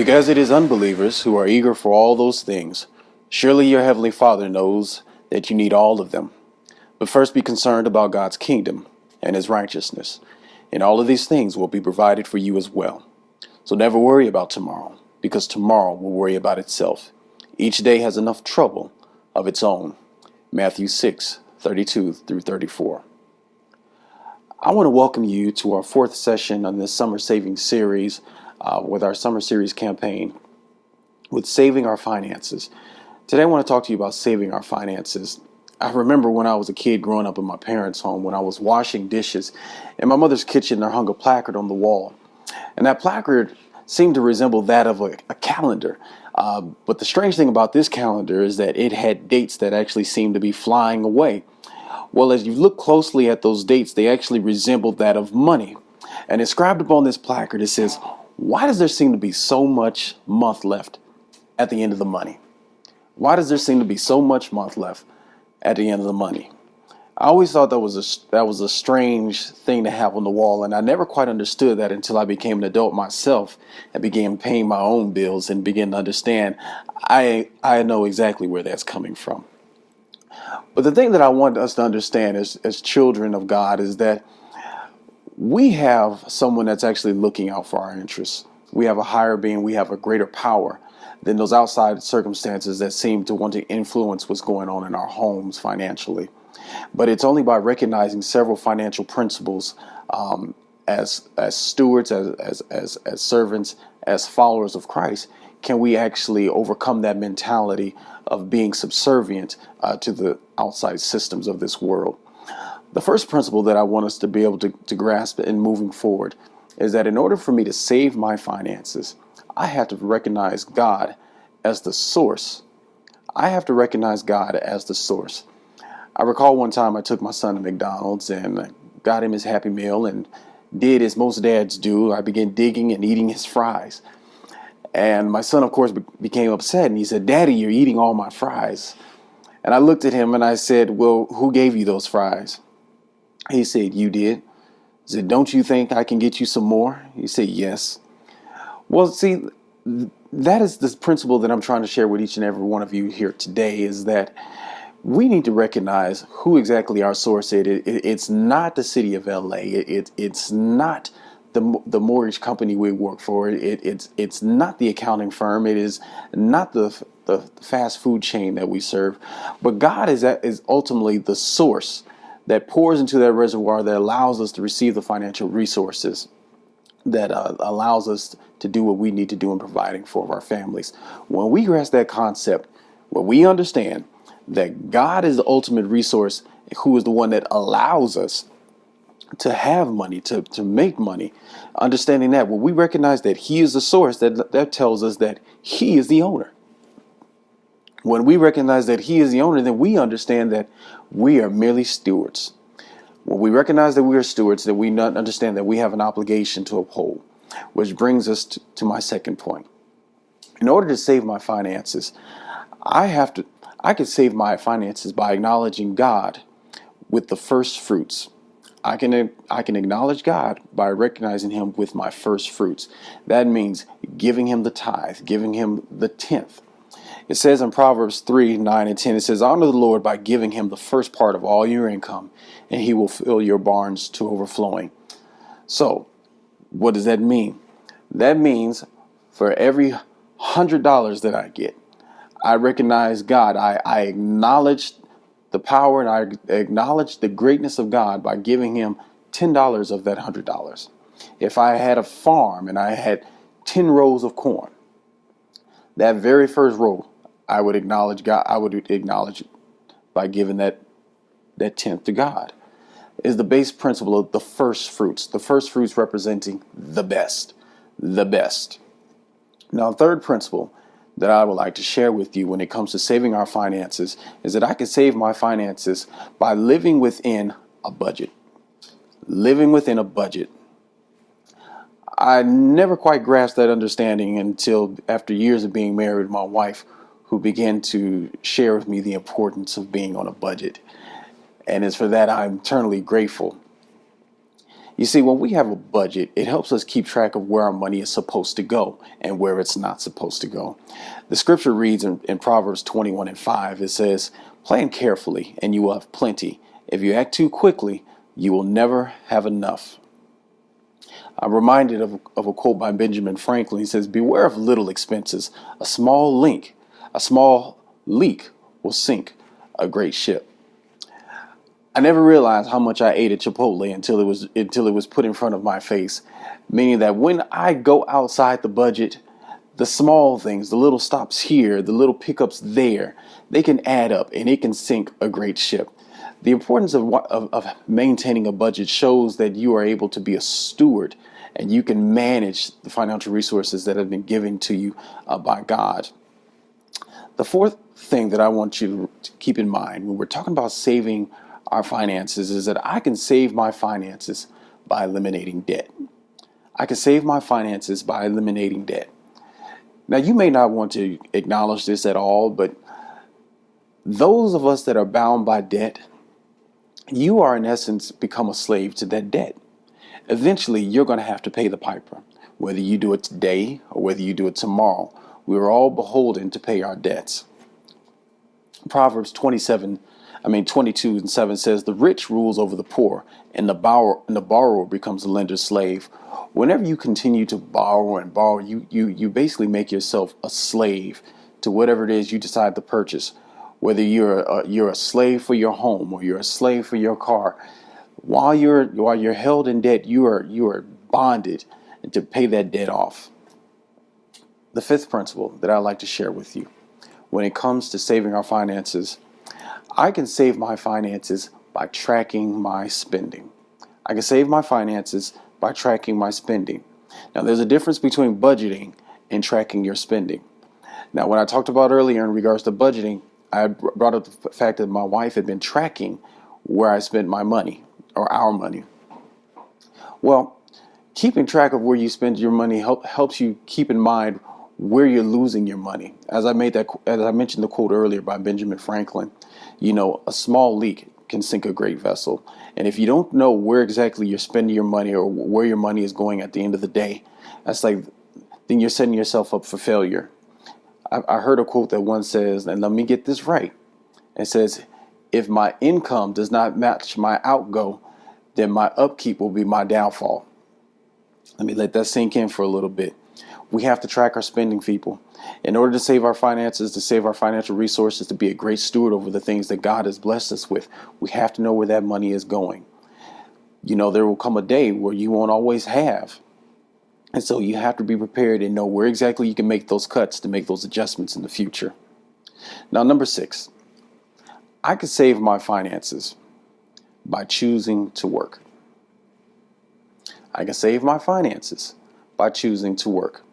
Because it is unbelievers who are eager for all those things. Surely your heavenly Father knows that you need all of them. But first be concerned about God's kingdom and his righteousness, and all of these things will be provided for you as well. So never worry about tomorrow, because tomorrow will worry about itself. Each day has enough trouble of its own. Matthew 6:32 through 34. I want to welcome you to our fourth session on this summer savings series with our summer series campaign with saving our finances. Today I want to talk to you about saving our finances. I remember when I was a kid growing up in my parents' home, when I was washing dishes in my mother's kitchen, there hung a placard on the wall. And that placard seemed to resemble that of a calendar. But the strange thing about this calendar is that it had dates that actually seemed to be flying away. Well, as you look closely at those dates, they actually resembled that of money. And inscribed upon this placard, it says, "Why does there seem to be so much month left at the end of the money? Why does there seem to be so much month left at the end of the money?" I always thought that was a strange thing to have on the wall, and I never quite understood that until I became an adult myself and began paying my own bills and began to understand I know exactly where that's coming from. But the thing that I want us to understand as children of God is that we have someone that's actually looking out for our interests. We have a higher being, we have a greater power than those outside circumstances that seem to want to influence what's going on in our homes financially. But it's only by recognizing several financial principles as stewards, as servants, as followers of Christ, can we actually overcome that mentality of being subservient to the outside systems of this world. The first principle that I want us to be able to grasp in moving forward is that in order for me to save my finances, I have to recognize God as the source. I have to recognize God as the source. I recall one time I took my son to McDonald's and got him his Happy Meal and did as most dads do. I began digging and eating his fries. And my son, of course, became upset and he said, "Daddy, you're eating all my fries." And I looked at him and I said, "Well, who gave you those fries?" He said, "You did." I said, "Don't you think I can get you some more?" He said, "Yes." Well, see, that is the principle that I'm trying to share with each and every one of you here today, is that we need to recognize who exactly our source is. It's not the city of LA. It's not the mortgage company we work for. It's not the accounting firm. It is not the fast food chain that we serve. But God is ultimately the source that pours into that reservoir that allows us to receive the financial resources that allows us to do what we need to do in providing for our families. When we grasp that concept, when we understand that God is the ultimate resource, who is the one that allows us to have money, to make money, understanding that when we recognize that he is the source, that tells us that he is the owner. When we recognize that he is the owner, then we understand that we are merely stewards. When we recognize that we are stewards, that we understand that we have an obligation to uphold, which brings us to my second point. In order to save my finances, I can save my finances by acknowledging God with the first fruits. I can acknowledge God by recognizing him with my first fruits. That means giving him the tithe, giving him the tenth. It says in Proverbs 3:9 and 10, it says, "Honor the Lord by giving him the first part of all your income, and he will fill your barns to overflowing." So, what does that mean? That means for every $100 that I get, I recognize God. I acknowledge the power and I acknowledge the greatness of God by giving him $10 of that $100. If I had a farm and I had 10 rows of corn, that very first row, I would acknowledge God. I would acknowledge it by giving that tenth to God. Is the base principle of the first fruits. The first fruits representing the best. The best. Now, third principle that I would like to share with you when it comes to saving our finances is that I can save my finances by living within a budget. Living within a budget. I never quite grasped that understanding until after years of being married to my wife, who began to share with me the importance of being on a budget. And it's for that I'm eternally grateful. You see, when we have a budget, it helps us keep track of where our money is supposed to go and where it's not supposed to go. The scripture reads in Proverbs 21:5, it says, "Plan carefully and you will have plenty. If you act too quickly, you will never have enough." I'm reminded of a quote by Benjamin Franklin. He says, "Beware of little expenses. A small leak will sink a great ship." I never realized how much I ate at Chipotle until it was put in front of my face. Meaning that when I go outside the budget, the small things, the little stops here, the little pickups there, they can add up and it can sink a great ship. The importance of maintaining a budget shows that you are able to be a steward and you can manage the financial resources that have been given to you by God. The fourth thing that I want you to keep in mind when we're talking about saving our finances is that I can save my finances by eliminating debt. I can save my finances by eliminating debt. Now, you may not want to acknowledge this at all, but those of us that are bound by debt, you are in essence become a slave to that debt. Eventually, you're going to have to pay the piper, whether you do it today or whether you do it tomorrow. We're all beholden to pay our debts. Proverbs 22:7 says, "The rich rules over the poor, and the borrower becomes the lender's slave." Whenever you continue to borrow and borrow, you basically make yourself a slave to whatever it is you decide to purchase. Whether you're a slave for your home or you're a slave for your car, while you're held in debt, you are bonded to pay that debt off. The fifth principle that I'd like to share with you when it comes to saving our finances, I can save my finances by tracking my spending. I can save my finances by tracking my spending. Now, there's a difference between budgeting and tracking your spending. Now, when I talked about earlier in regards to budgeting, I brought up the fact that my wife had been tracking where I spent my money or our money. Well, keeping track of where you spend your money helps you keep in mind where you're losing your money. As I mentioned the quote earlier by Benjamin Franklin, a small leak can sink a great vessel. And if you don't know where exactly you're spending your money or where your money is going at the end of the day, then you're setting yourself up for failure. I heard a quote that once says, and let me get this right. It says, "If my income does not match my outgo, then my upkeep will be my downfall." Let me let that sink in for a little bit. We have to track our spending, people. In order to save our finances, to save our financial resources, to be a great steward over the things that God has blessed us with, we have to know where that money is going. There will come a day where you won't always have. And so you have to be prepared and know where exactly you can make those cuts to make those adjustments in the future. Now, number 6, I can save my finances by choosing to work. I can save my finances by choosing to work.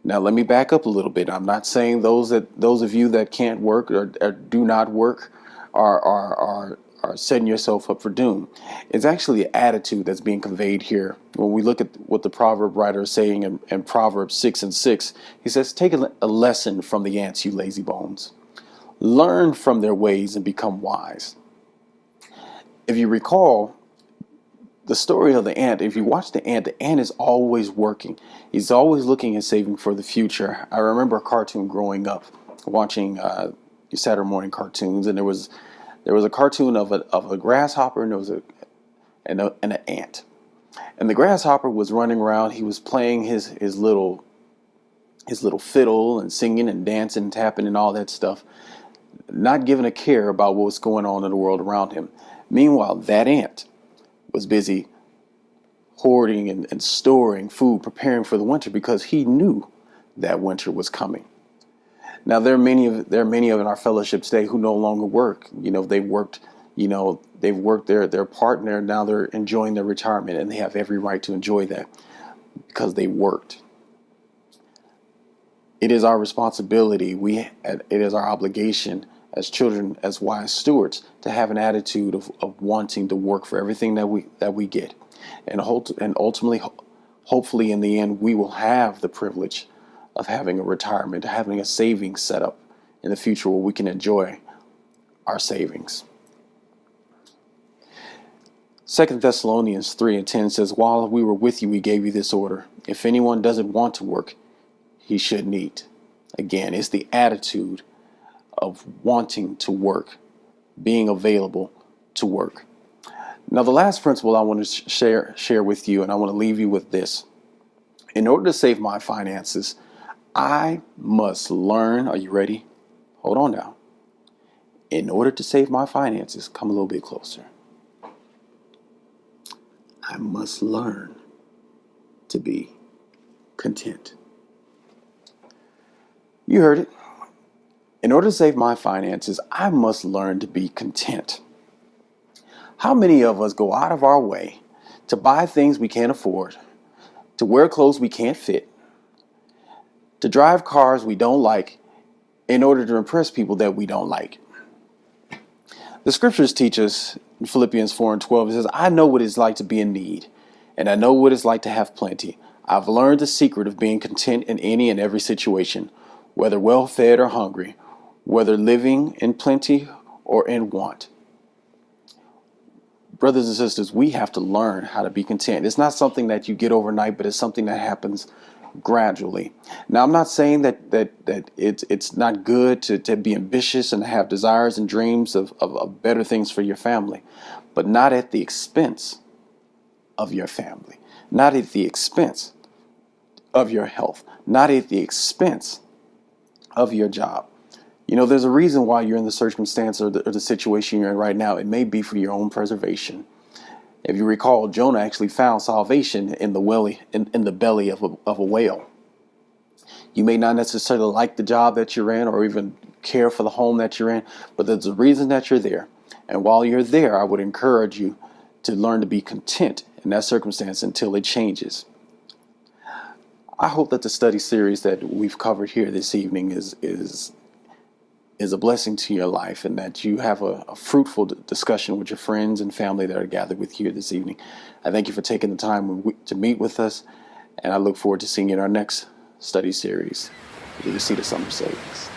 Now, let me back up a little bit. I'm not saying those of you that can't work or do not work are setting yourself up for doom. It's actually an attitude that's being conveyed here. When we look at what the proverb writer is saying in Proverbs 6:6, he says, "Take a lesson from the ants, you lazy bones. Learn from their ways and become wise." If you recall the story of the ant, if you watch the ant is always working. He's always looking and saving for the future. I remember a cartoon growing up, watching Saturday morning cartoons, and there was a cartoon of a grasshopper, and there was an ant. And the grasshopper was running around. He was playing his little fiddle and singing and dancing and tapping and all that stuff, not giving a care about what was going on in the world around him. Meanwhile, that ant was busy hoarding and storing food, preparing for the winter, because he knew that winter was coming. Now, there are many of in our fellowship today who no longer work. They've worked their partner. Now they're enjoying their retirement, and they have every right to enjoy that because they worked. It is our responsibility. It is our obligation as children, as wise stewards, to have an attitude of wanting to work for everything that we get, and ultimately, hopefully, in the end, we will have the privilege of having a retirement, having a savings set up in the future where we can enjoy our savings. 2 Thessalonians 3:10 says, while we were with you, we gave you this order. If anyone doesn't want to work, he shouldn't eat. Again, it's the attitude of wanting to work, being available to work. Now, the last principle I want to share with you, and I want to leave you with this. In order to save my finances, I must learn. Are you ready? Hold on now. In order to save my finances, come a little bit closer. I must learn to be content. You heard it. In order to save my finances, I must learn to be content. How many of us go out of our way to buy things we can't afford, to wear clothes we can't fit, to drive cars we don't like in order to impress people that we don't like? The scriptures teach us in Philippians 4:12, it says, I know what it's like to be in need, and I know what it's like to have plenty. I've learned the secret of being content in any and every situation, whether well-fed or hungry, whether living in plenty or in want. Brothers and sisters, we have to learn how to be content. It's not something that you get overnight, but it's something that happens gradually. Now, I'm not saying that it's not good to be ambitious and have desires and dreams of better things for your family, but not at the expense of your family, not at the expense of your health, not at the expense of your job. You know, there's a reason why you're in the circumstance or the situation you're in right now. It may be for your own preservation. If you recall, Jonah actually found salvation in the belly of a whale. You may not necessarily like the job that you're in or even care for the home that you're in, but there's a reason that you're there. And while you're there, I would encourage you to learn to be content in that circumstance until it changes. I hope that the study series that we've covered here this evening is a blessing to your life, and that you have a fruitful discussion with your friends and family that are gathered with you this evening. I thank you for taking the time to meet with us, and I look forward to seeing you in our next study series, The Seed of Summer Savings.